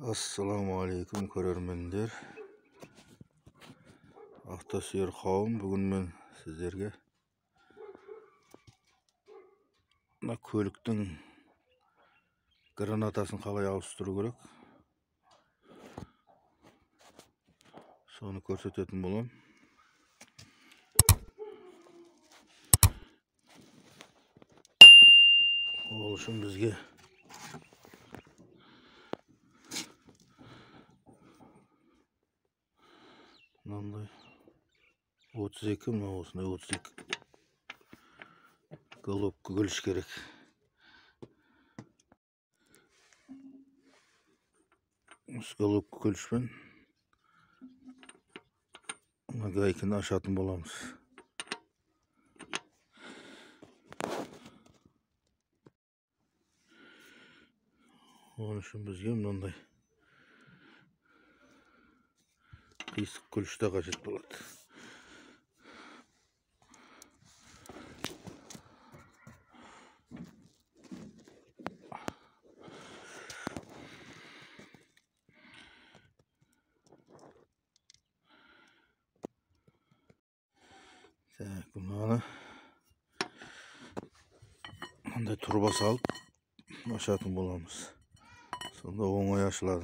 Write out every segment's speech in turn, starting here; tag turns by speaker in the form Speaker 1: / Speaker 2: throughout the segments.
Speaker 1: Assalamu alaikum көрермендер. Автосүйер қауым, бүгін мен сіздерге мына көліктің гранатасын қалай ауыстыру керек, соны көрсететін боламын. Ол үшін бізге мынандай 32, мына осындай 32 головка көліш керек. Осы головка көлішпен мына гайканы ашатын боламыз. Onun үшін бізге мынандай қисық күлішті қажет болады. Так, бұны мынандай турба салып ашатын боламыз. Сонда оңай ашылады.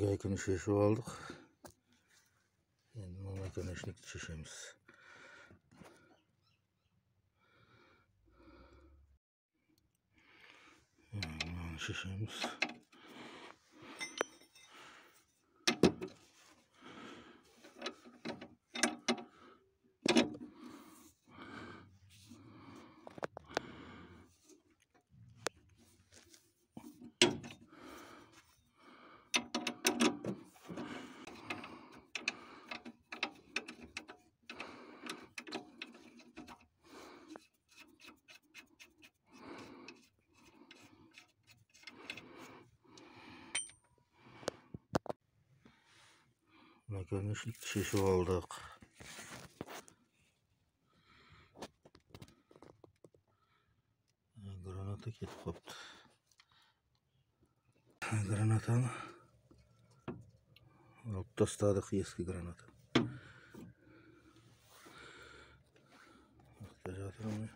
Speaker 1: Gaykını şişip aldık. Şimdi bu nakanaşnikti şişemiz. Şişemiz. Nakanaşnikti şişip aldık. Granata ketip koptu. Granatаны alıp tasladık, eski granata. Жатырмын.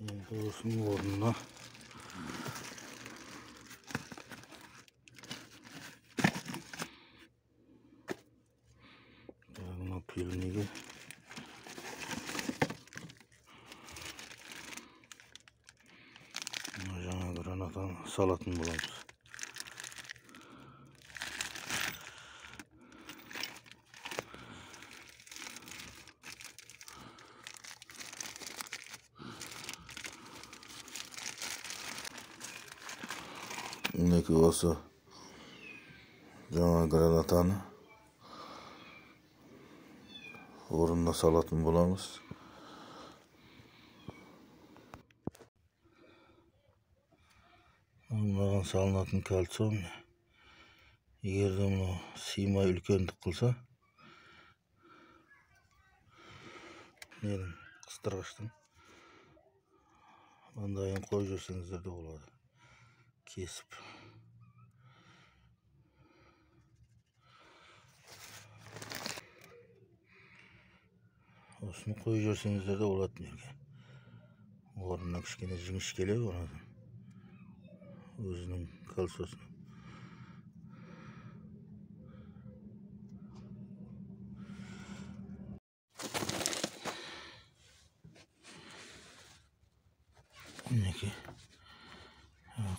Speaker 1: Енді осының орнына мына пилниге жаңа гранатаны салатын боламыз. Мінекей осы жаңа гранатаны орнына салатын боламыз. Мынаған салынатын кальций. Егер де мұны сыймай үлкендік қылса, менің қыстырғыштың маңдайын қойып жүрсеңіздер де болады. Kesіп. Осыны қойып жүрсеңіздер де болады неге. Орнына кішкене жіңішкелеп онадан өзінің кальциясын. Мінекей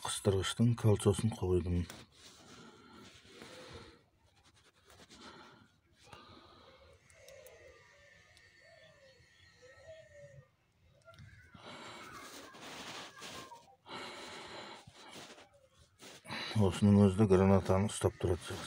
Speaker 1: қыстырғыштың кальциясын қойдым. Осының өзі де гранатаны ұстап тұрады.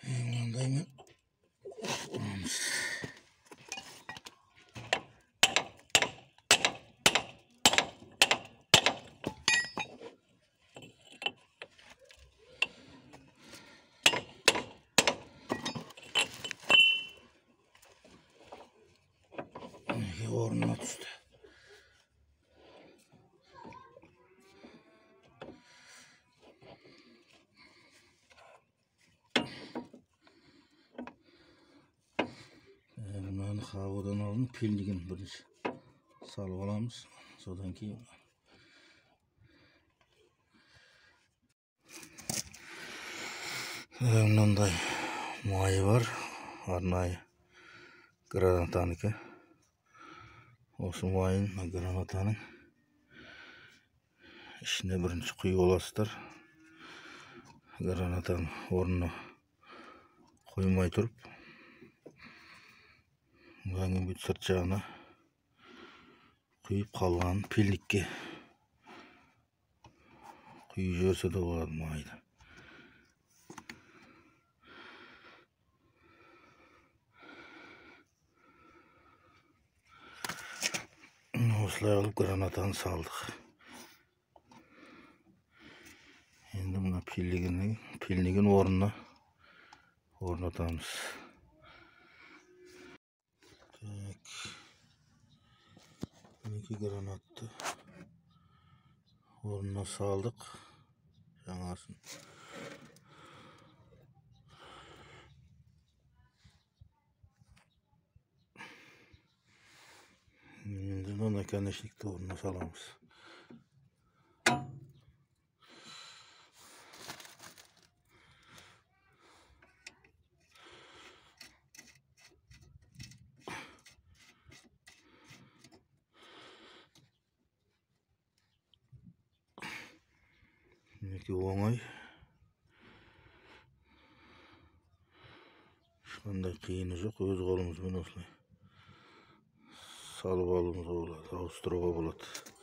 Speaker 1: Мынандаймен ұрамыз. Орнына түсті. Мынаны хавадан алдын пилнигін бірінші салып аламыз. Содан кейін мынандай майы бар. Арнайы гранатаныкі. Осы майын гранатаның ішіне бірінші құйып аласыздар. Гранатаны орнына қоймай тұрып, одан бүт сырт жағына құйып қалған пилникке құйып жіберсе де болады майды. Осылай алып гранатаны салдық. Енді мына пилнигін орнына орнатамыз. Мінекей гранатты орнына салдық. Жаңасын. Енді наконечникті орнына саламыз. Мінекей оңай. Ешқандай қиыны жоқ. Өз қолымызбен осылай салып алуымызға болады, ауыстыруға болады.